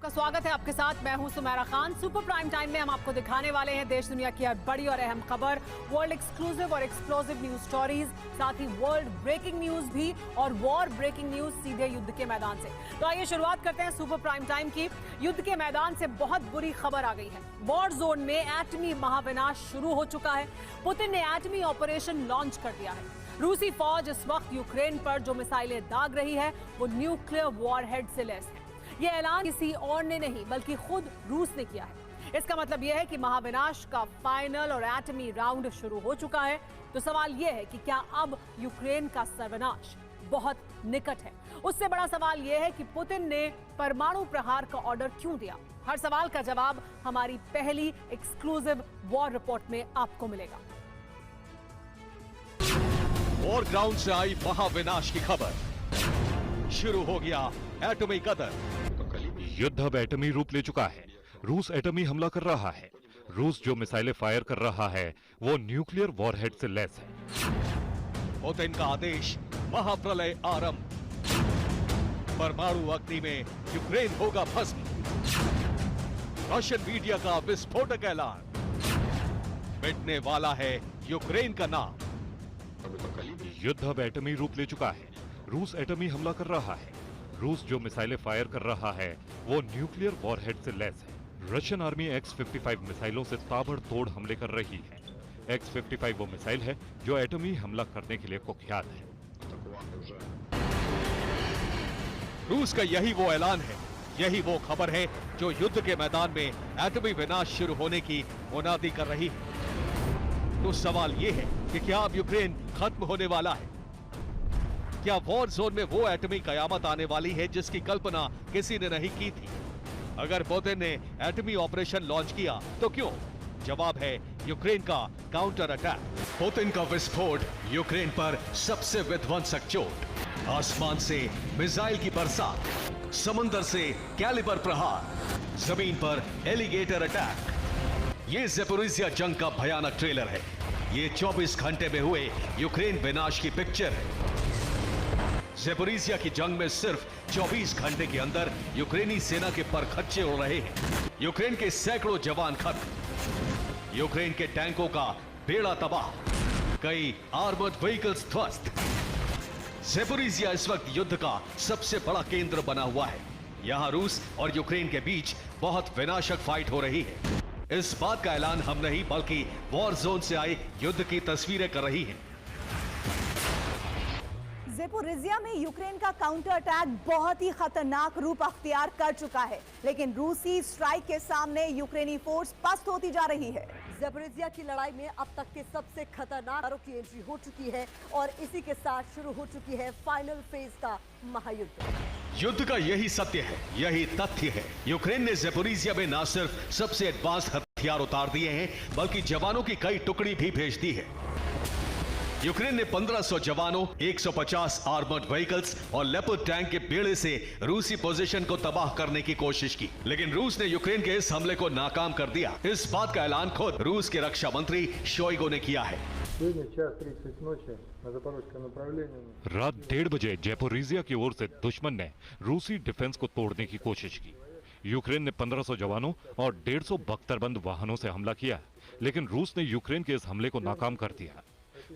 का स्वागत है आपके साथ। मैं हूं Sumera Khan. Super prime time में हम आपको दिखाने वाले हैं देश दुनिया की हर बड़ी और अहम खबर, वर्ल्ड एक्सक्लूसिव और एक्सप्लोसिव न्यूज स्टोरीज, साथ ही वर्ल्ड ब्रेकिंग न्यूज भी और वॉर ब्रेकिंग न्यूज सीधे युद्ध के मैदान से। तो आइए शुरुआत करते हैं सुपर प्राइम टाइम की। युद्ध के मैदान से बहुत बुरी खबर आ गई है। वॉर जोन में एटमी महाविनाश शुरू हो चुका है। पुतिन ने एटमी ऑपरेशन लॉन्च कर दिया है। रूसी फौज इस वक्त यूक्रेन पर जो मिसाइलें दाग रही है वो न्यूक्लियर वॉरहेड से लैस है। ये ऐलान किसी और ने नहीं बल्कि खुद रूस ने किया है। इसका मतलब यह है कि महाविनाश का फाइनल और एटमी राउंड शुरू हो चुका है। तो सवाल यह है कि क्या अब यूक्रेन का सर्वनाश बहुत निकट है? उससे बड़ा सवाल यह है कि पुतिन ने परमाणु प्रहार का ऑर्डर क्यों दिया? हर सवाल का जवाब हमारी पहली एक्सक्लूसिव वॉर रिपोर्ट में आपको मिलेगा। वॉर ग्राउंड से आई महाविनाश की खबर। शुरू हो गया एटमी कदर। युद्ध अब एटमी रूप ले चुका है। रूस एटमी हमला कर रहा है। रूस जो मिसाइलें फायर कर रहा है वो न्यूक्लियर वॉरहेड से लैस है। पुतिन का आदेश, महाप्रलय आरंभ। परमाणु अग्नि में यूक्रेन होगा भस्म। रशियन मीडिया का विस्फोटक ऐलान। मिटने वाला है यूक्रेन का नाम। युद्ध अब एटमी रूप ले चुका है। रूस एटमी हमला कर रहा है। रूस जो मिसाइलें फायर कर रहा है वो न्यूक्लियर वॉरहेड से लैस है। रशियन आर्मी X-55 मिसाइलों से ताबड़तोड़ हमले कर रही है। X-55 वो मिसाइल है जो एटमी हमला करने के लिए कुख्यात है। रूस का यही वो ऐलान है, यही वो खबर है जो युद्ध के मैदान में एटमी विनाश शुरू होने की मुनादी कर रही है। तो सवाल ये है कि क्या अब यूक्रेन खत्म होने वाला है? क्या वॉर जोन में वो एटमी कयामत आने वाली है जिसकी कल्पना किसी ने नहीं की थी? अगर पुतिन ने एटमी ऑपरेशन लॉन्च किया तो क्यों? जवाब है यूक्रेन का काउंटर अटैक। पुतिन का विस्फोट यूक्रेन पर सबसे विध्वंसक चोट। आसमान से मिसाइल की बरसात, समंदर से कैलिबर प्रहार, जमीन पर एलिगेटर अटैक। ये ज़ेपोरिज़िया जंग का भयानक ट्रेलर है। ये 24 घंटे में हुए यूक्रेन विनाश की पिक्चर है। ज़ेपोरिज़िया की जंग में सिर्फ 24 घंटे के अंदर यूक्रेनी सेना के परखच्चे उड़ रहे हैं। यूक्रेन के सैकड़ों जवान खत्म। यूक्रेन के टैंकों का बेड़ा तबाह। कई आर्मर्ड व्हीकल्स ध्वस्त। ज़ेपोरिज़िया इस वक्त युद्ध का सबसे बड़ा केंद्र बना हुआ है। यहां रूस और यूक्रेन के बीच बहुत विनाशक फाइट हो रही है। इस बात का ऐलान हम नहीं बल्कि वॉर जोन से आए युद्ध की तस्वीरें कर रही हैं। ज़ेपोरिज़िया में यूक्रेन का काउंटर अटैक बहुत ही खतरनाक रूप अख्तियार कर चुका है, लेकिन रूसी स्ट्राइक के सामने यूक्रेनी फोर्स पस्त होती जा रही है। ज़ेपोरिज़िया की लड़ाई में अब तक के सबसे खतरनाक वारों की एंट्री हो चुकी है और इसी के साथ शुरू हो चुकी है फाइनल फेज का महायुद्ध। युद्ध का यही सत्य है, यही तथ्य है। यूक्रेन ने ज़ेपोरिज़िया में न सिर्फ सबसे एडवांस हथियार उतार दिए हैं बल्कि जवानों की कई टुकड़ी भी भेज दी है। यूक्रेन ने 1500 जवानों, 150 आर्मर्ड व्हीकल्स और लेपर्ड टैंक के बेड़े से रूसी पोजीशन को तबाह करने की कोशिश की, लेकिन रूस ने यूक्रेन के इस हमले को नाकाम कर दिया। इस बात का ऐलान खुद रूस के रक्षा मंत्री शोइगु ने किया है। रात 1:30 बजे ज़ेपोरिज़िया की ओर से दुश्मन ने रूसी डिफेंस को तोड़ने की कोशिश की। यूक्रेन ने 1500 जवानों और 150 बख्तरबंद वाहनों से हमला किया, लेकिन रूस ने यूक्रेन के इस हमले को नाकाम कर दिया।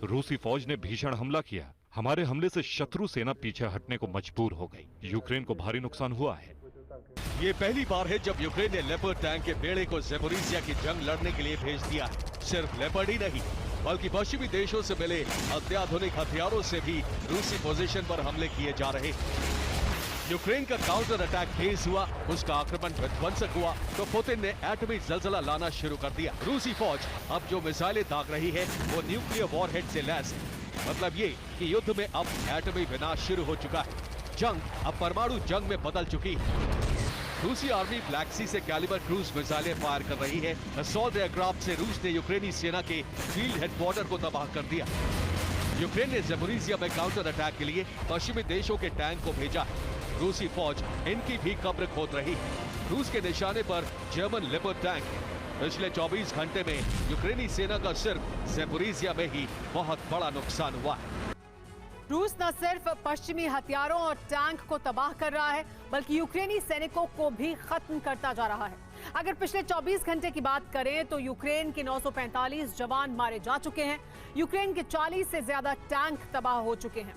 रूसी फौज ने भीषण हमला किया। हमारे हमले से शत्रु सेना पीछे हटने को मजबूर हो गई। यूक्रेन को भारी नुकसान हुआ है। ये पहली बार है जब यूक्रेन ने लेपर्ड टैंक के बेड़े को ज़ेपोरिज़िया की जंग लड़ने के लिए भेज दिया है। सिर्फ लेपर्ड ही नहीं बल्कि पश्चिमी देशों से मिले अत्याधुनिक हथियारों से भी रूसी पोजीशन पर हमले किए जा रहे हैं। यूक्रेन का काउंटर अटैक तेज हुआ, उसका आक्रमण विध्वंसक हुआ तो पुतिन ने एटमी जलजला लाना शुरू कर दिया। रूसी फौज अब जो मिसाइलें दाग रही है वो न्यूक्लियर वॉरहेड से लैस है। मतलब ये कि युद्ध में अब एटमी विनाश शुरू हो चुका है। जंग अब परमाणु जंग में बदल चुकी है। रूसी आर्मी ब्लैक सी से कैलिबर क्रूज मिसाइलें फायर कर रही है। असॉल्ट एयरक्राफ्ट से रूस ने यूक्रेनी सेना के फील्ड हेडक्वार्टर को तबाह कर दिया। यूक्रेन ने ज़ेपोरिज़िया में काउंटर अटैक के लिए पश्चिमी देशों के टैंक को भेजा है। रूसी फौज इनकी भी कब्र खोद रही है। रूस के निशाने पर जर्मन लेपर्ड टैंक है। पिछले 24 घंटे में यूक्रेनी सेना का सिर्फ ज़ेपोरिज़िया में ही बहुत बड़ा नुकसान हुआ है। रूस न सिर्फ पश्चिमी हथियारों और टैंक को तबाह कर रहा है, बल्कि यूक्रेनी सैनिकों को भी खत्म करता जा रहा है। अगर पिछले 24 घंटे की बात करें तो यूक्रेन के 945 जवान मारे जा चुके हैं। यूक्रेन के 40 से ज्यादा टैंक तबाह हो चुके हैं।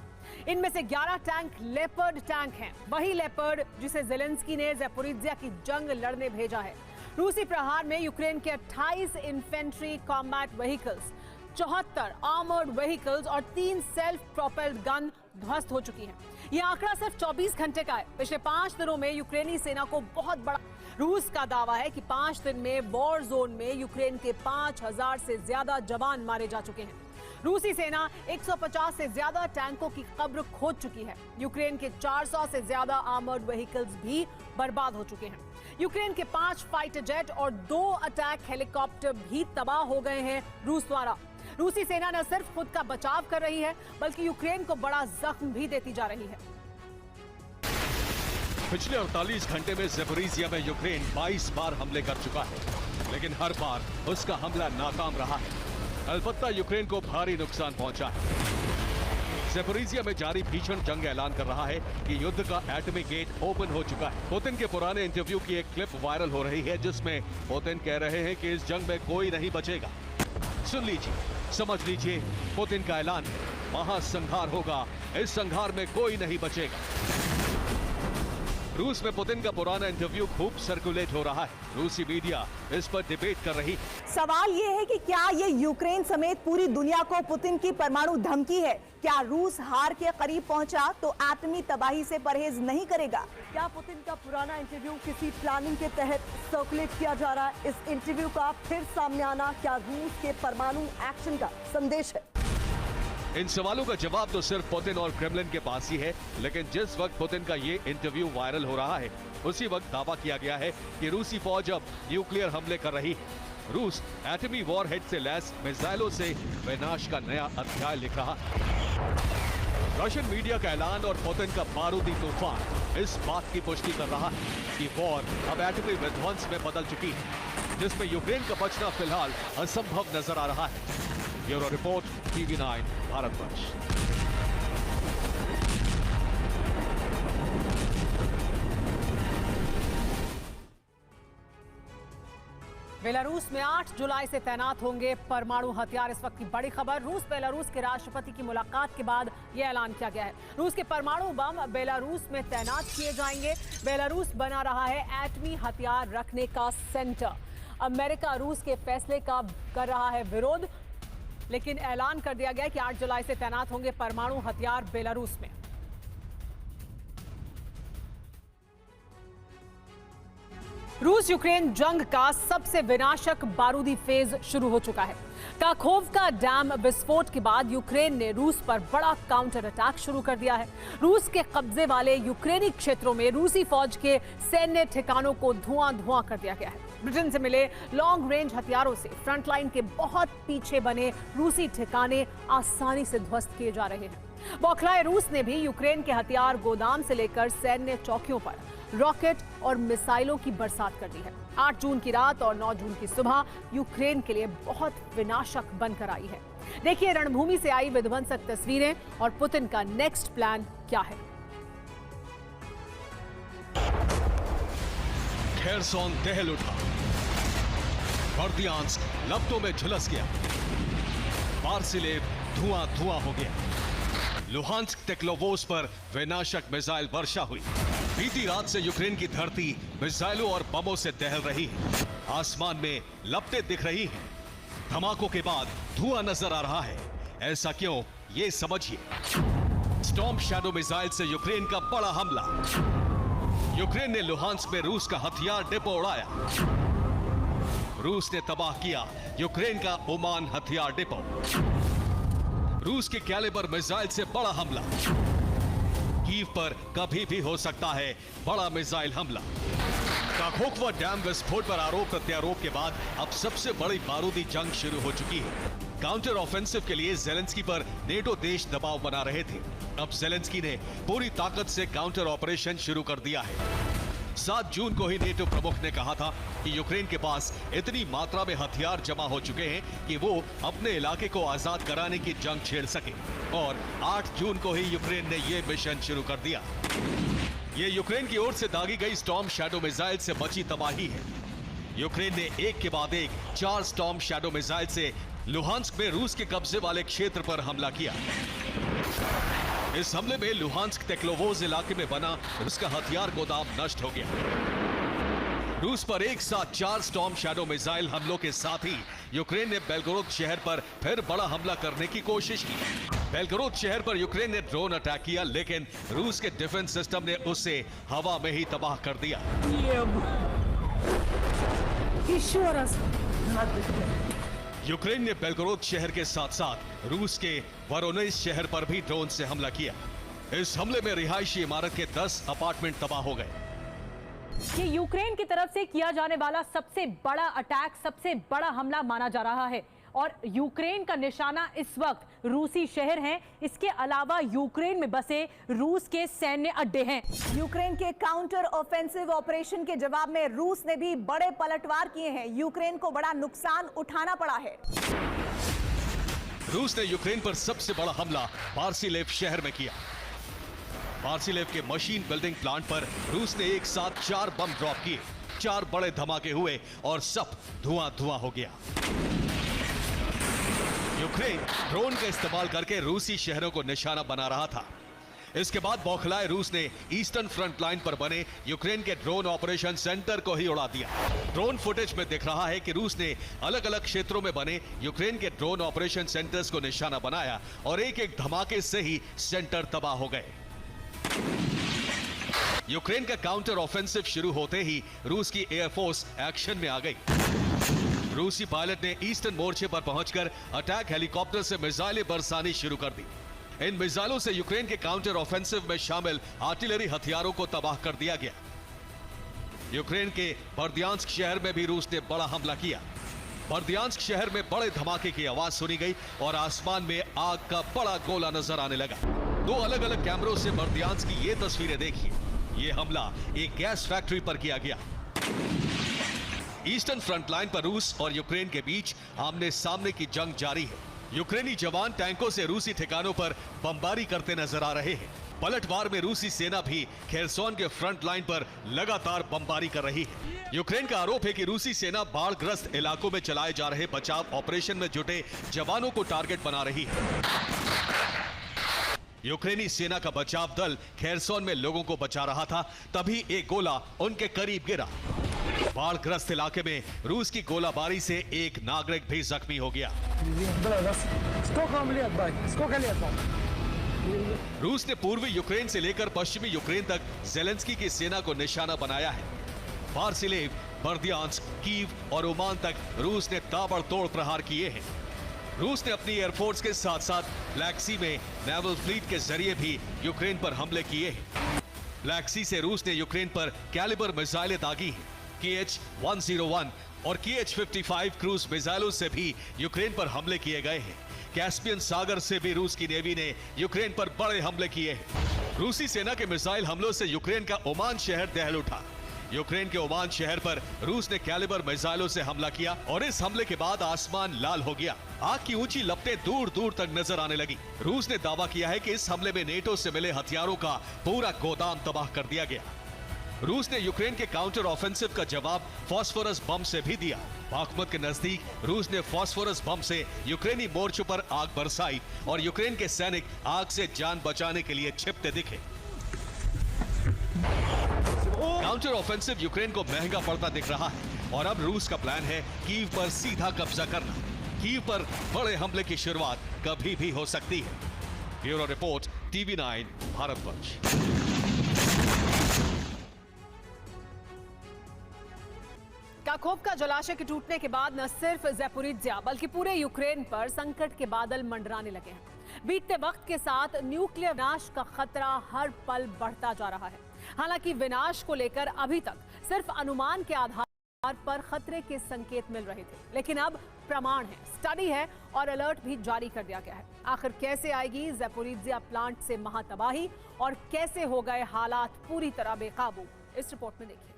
इनमें से 11 टैंक लेपर्ड टैंक हैं, वही लेपर्ड जिसे ज़ेलेंस्की ने ज़ैपोरिज़िया की जंग लड़ने भेजा है। रूसी प्रहार में यूक्रेन के 28 infantry combat vehicles, 74 armoured vehicles और 3 सेल्फ प्रोपेल्ड गन ध्वस्त हो चुकी हैं। यह आंकड़ा सिर्फ 24 घंटे का है। पिछले 5 दिनों में यूक्रेनी सेना को बहुत बड़ा रूस का दावा है कि 5 दिन में वॉर जोन में यूक्रेन के 5000 से ज्यादा जवान मारे जा चुके हैं। रूसी सेना 150 से ज्यादा टैंकों की कब्र खोद चुकी है। यूक्रेन के 400 से ज्यादा आर्मर्ड व्हीकल्स भी बर्बाद हो चुके हैं। यूक्रेन के 5 फाइटर जेट और 2 अटैक हेलीकॉप्टर भी तबाह हो गए हैं रूस द्वारा। रूसी सेना न सिर्फ खुद का बचाव कर रही है, बल्कि यूक्रेन को बड़ा जख्म भी देती जा रही है। पिछले 48 घंटे में ज़ैपोरिज़िया में यूक्रेन 22 बार हमले कर चुका है, लेकिन हर बार उसका हमला नाकाम रहा है। अलबत्ता यूक्रेन को भारी नुकसान पहुंचा है। ज़ैपोरिज़िया में जारी भीषण जंग ऐलान कर रहा है कि युद्ध का एटमी गेट ओपन हो चुका है। पुतिन के पुराने इंटरव्यू की एक क्लिप वायरल हो रही है, जिसमें पुतिन कह रहे हैं कि इस जंग में कोई नहीं बचेगा। सुन लीजिए, समझ लीजिए, पुतिन का ऐलान है, महासंहार होगा, इस संहार में कोई नहीं बचेगा। रूस में पुतिन का पुराना इंटरव्यू खूब सर्कुलेट हो रहा है। रूसी मीडिया इस पर डिबेट कर रही है। सवाल ये है कि क्या ये यूक्रेन समेत पूरी दुनिया को पुतिन की परमाणु धमकी है? क्या रूस हार के करीब पहुंचा तो एटमी तबाही से परहेज नहीं करेगा? क्या पुतिन का पुराना इंटरव्यू किसी प्लानिंग के तहत सर्कुलेट किया जा रहा है? इस इंटरव्यू का फिर सामने आना क्या रूस के परमाणु एक्शन का संदेश है? इन सवालों का जवाब तो सिर्फ पुतिन और क्रेमलिन के पास ही है, लेकिन जिस वक्त पुतिन का ये इंटरव्यू वायरल हो रहा है, उसी वक्त दावा किया गया है कि रूसी फौज अब न्यूक्लियर हमले कर रही है। रूस एटमी वॉरहेड से लैस मिसाइलों से विनाश का नया अध्याय लिख रहा है। रशियन मीडिया का ऐलान और पुतिन का बारूदी तूफान इस बात की पुष्टि कर रहा है कि वॉर अब एटमी विध्वंस में बदल चुकी है, जिसमें यूक्रेन का बचना फिलहाल असंभव नजर आ रहा है। Bureau report, TV9 Bharatvarsh. Belarus में 8 जुलाई से तैनात होंगे परमाणु हथियार। इस वक्त की बड़ी खबर, रूस बेलारूस के राष्ट्रपति की मुलाकात के बाद यह ऐलान किया गया है। रूस के परमाणु बम बेलारूस में तैनात किए जाएंगे। बेलारूस बना रहा है एटमी हथियार रखने का सेंटर। अमेरिका रूस के फैसले का कर रहा है विरोध, लेकिन ऐलान कर दिया गया कि 8 जुलाई से तैनात होंगे परमाणु हथियार बेलारूस में। रूस यूक्रेन जंग का सबसे विनाशक बारूदी फेज शुरू हो चुका है। काखोवका डैम विस्फोट के बाद यूक्रेन ने रूस पर बड़ा काउंटर अटैक शुरू कर दिया है। रूस के कब्जे वाले यूक्रेनी क्षेत्रों में रूसी फौज के सैन्य ठिकानों को धुआं कर दिया गया है। ब्रिटेन से मिले लॉन्ग रेंज हथियारों से फ्रंटलाइन के बहुत पीछे बने रूसी ठिकाने आसानी से ध्वस्त किए जा रहे हैं। बौखलाए रूस ने भी यूक्रेन के हथियार गोदाम से लेकर सैन्य चौकियों पर रॉकेट और मिसाइलों की बरसात कर दी है। 8 जून की रात और 9 जून की सुबह यूक्रेन के लिए बहुत विनाशक बनकर आई है। देखिए रणभूमि से आई विध्वंसक तस्वीरें और पुतिन का नेक्स्ट प्लान क्या है। खेरसोन दहल उठा, बर्दियांस्क लपटों में झुलस गया, बार्सिलेव धुआं हो गया, लुहांस्क टेक्लोवोस पर विनाशक मिसाइल वर्षा हुई। बीती रात से यूक्रेन की धरती मिसाइलों और बमों से दहल रही है। आसमान में लपटें दिख रही हैं। धमाकों के बाद धुआं नजर आ रहा है। ऐसा क्यों, ये समझिए। स्टॉर्म शैडो मिसाइल से यूक्रेन का बड़ा हमला। यूक्रेन ने लुहांस्क में रूस का हथियार डिपो उड़ाया। रूस ने तबाह किया यूक्रेन का ओमान हथियार डिपो। रूस के कैलिबर मिसाइल से बड़ा हमला। कीव पर कभी भी हो सकता है बड़ा मिसाइल हमला। काखोवका डैम विस्फोट पर आरोप प्रत्यारोप के बाद अब सबसे बड़ी बारूदी जंग शुरू हो चुकी है। काउंटर ऑफेंसिव के लिए ज़ेलेंस्की पर नेटो देश दबाव बना रहे थे। अब ज़ेलेंस्की ने पूरी ताकत से काउंटर ऑपरेशन शुरू कर दिया है। 7 जून को ही नेटो प्रमुख ने कहा था कि यूक्रेन के पास इतनी मात्रा में हथियार जमा हो चुके हैं कि वो अपने इलाके को आजाद कराने की जंग छेड़ सके, और 8 जून को ही यूक्रेन ने ये मिशन शुरू कर दिया। ये यूक्रेन की ओर से दागी गई स्टॉर्म शैडो मिसाइल से बची तबाही है। यूक्रेन ने एक के बाद एक 4 स्टॉर्म शैडो मिसाइल से लुहांस्क में रूस के कब्जे वाले क्षेत्र पर हमला किया। इस हमले में लुहांस्क तेक्लोवोज इलाके में बना रूस का हथियार गोदाम नष्ट हो गया। रूस पर एक साथ 4 स्टॉर्म शैडो मिसाइल हमलों के साथ ही यूक्रेन ने बेलगोरोद शहर पर फिर बड़ा हमला करने की कोशिश की। बेलगोरोद शहर पर यूक्रेन ने ड्रोन अटैक किया, लेकिन रूस के डिफेंस सिस्टम ने उसे हवा में ही तबाह कर दिया। यूक्रेन ने बेलगोरोद शहर के साथ साथ रूस के वोरोनेज शहर पर भी ड्रोन से हमला किया। इस हमले में रिहायशी इमारत के 10 अपार्टमेंट तबाह हो गए। ये यूक्रेन की तरफ से किया जाने वाला सबसे बड़ा अटैक, सबसे बड़ा हमला माना जा रहा है, और यूक्रेन का निशाना इस वक्त रूसी शहर हैं। इसके अलावा यूक्रेन में बसे रूस के सैन्य अड्डे हैं। यूक्रेन के काउंटर ऑफेंसिव ऑपरेशन के जवाब में रूस ने भी बड़े पलटवार किए हैं। यूक्रेन को बड़ा नुकसान उठाना पड़ा है। रूस ने यूक्रेन पर सबसे बड़ा हमला बार्सिलेव शहर में किया। बार्सिलेव के मशीन बिल्डिंग प्लांट पर रूस ने एक साथ 4 बम ड्रॉप किए। 4 बड़े धमाके हुए और सब धुआं धुआं हो गया। यूक्रेन ड्रोन का इस्तेमाल करके रूसी शहरों को निशाना बना रहा था। इसके बाद बौखलाए रूस ने ईस्टर्न फ्रंट लाइन पर बने यूक्रेन के ड्रोन ऑपरेशन सेंटर को ही उड़ा दिया। ड्रोन फुटेज में दिख रहा है कि रूस ने अलग अलग क्षेत्रों में बने यूक्रेन के ड्रोन ऑपरेशन सेंटर्स को निशाना बनाया और एक एक धमाके से ही सेंटर तबाह हो गए। यूक्रेन का काउंटर ऑफेंसिव शुरू होते ही रूस की एयरफोर्स एक्शन में आ गई। रूसी पायलट ने ईस्टर्न मोर्चे पर पहुंचकर अटैक हेलीकॉप्टर से मिसाइलें बरसानी शुरू कर दी। इन मिसाइलों से यूक्रेन के काउंटर ऑफेंसिव में शामिल आर्टिलरी हथियारों को तबाह कर दिया गया। यूक्रेन के बर्दियांस्क शहर में भी रूस ने बड़ा हमला किया। बर्दियांस्क शहर में बड़े धमाके की आवाज सुनी गई और आसमान में आग का बड़ा गोला नजर आने लगा। 2 अलग अलग कैमरों से बर्दियांस्क की ये तस्वीरें देखिए। ये हमला एक गैस फैक्ट्री पर किया गया। ईस्टर्न फ्रंट लाइन पर रूस और यूक्रेन के बीच आमने सामने की जंग जारी है। यूक्रेनी जवान टैंकों से रूसी ठिकानों पर बमबारी करते नजर आ रहे हैं। पलटवार में रूसी सेना भी खेरसोन के फ्रंट लाइन पर लगातार बमबारी कर रही है। यूक्रेन का आरोप है कि रूसी सेना बाढ़ग्रस्त इलाकों में चलाए जा रहे बचाव ऑपरेशन में जुटे जवानों को टारगेट बना रही है। यूक्रेनी सेना का बचाव दल खेरसोन में लोगों को बचा रहा था, तभी एक गोला उनके करीब गिरा। बाढ़ग्रस्त इलाके में रूस की गोलाबारी से एक नागरिक भी जख्मी हो गया। रूस ने पूर्वी यूक्रेन से लेकर पश्चिमी यूक्रेन तक ज़ेलेंस्की की सेना को निशाना बनाया है। बार्सिलेव, बर्दियांस्क, कीव और ओमान तक रूस ने ताबड़तोड़ प्रहार किए हैं। रूस ने अपनी एयरफोर्स के साथ साथ ब्लैक सी में नेवल फ्लीट के जरिए भी यूक्रेन पर हमले किए हैं। ब्लैक सी से रूस ने यूक्रेन पर कैलिबर मिसाइलें दागी हैं। KH-101 और KH-55 क्रूज मिसाइलों से भी यूक्रेन पर हमले किए गए हैं। कैस्पियन सागर से भी रूस की नेवी ने यूक्रेन पर बड़े हमले किए हैं। रूसी सेना के मिसाइल हमलों से यूक्रेन का ओमान शहर दहल उठा। यूक्रेन के ओमान शहर पर रूस ने कैलिबर मिसाइलों से हमला किया और इस हमले के बाद आसमान लाल हो गया। आग की ऊंची लपटें दूर दूर तक नजर आने लगी। रूस ने दावा किया है कि इस हमले में नेटो से मिले हथियारों का पूरा गोदाम तबाह कर दिया गया। रूस ने यूक्रेन के काउंटर ऑफेंसिव का जवाब फास्फोरस बम से भी दिया। बाखमुत के नजदीक रूस ने फास्फोरस बम से यूक्रेनी मोर्चों पर आग बरसाई और यूक्रेन के सैनिक आग से जान बचाने के लिए छिपते दिखे। काउंटर ऑफेंसिव यूक्रेन को महंगा पड़ता दिख रहा है और अब रूस का प्लान है कीव पर सीधा कब्जा करना। कीव पर बड़े हमले की शुरुआत कभी भी हो सकती है। Bureau report, TV9 Bharatvarsh. काखोव का जलाशय के टूटने के बाद न सिर्फ ज़ैपोरिज्जिया बल्कि पूरे यूक्रेन पर संकट के बादल मंडराने लगे हैं। बीतते वक्त के साथ न्यूक्लियर विनाश का खतरा हर पल बढ़ता जा रहा है। हालांकि विनाश को लेकर अभी तक सिर्फ अनुमान के आधार पर खतरे के संकेत मिल रहे थे, लेकिन अब प्रमाण है, स्टडी है और अलर्ट भी जारी कर दिया गया है। आखिर कैसे आएगी ज़ैपोरिज्जिया प्लांट से महातबाही और कैसे हो गए हालात पूरी तरह बेकाबू, इस रिपोर्ट में देखिए।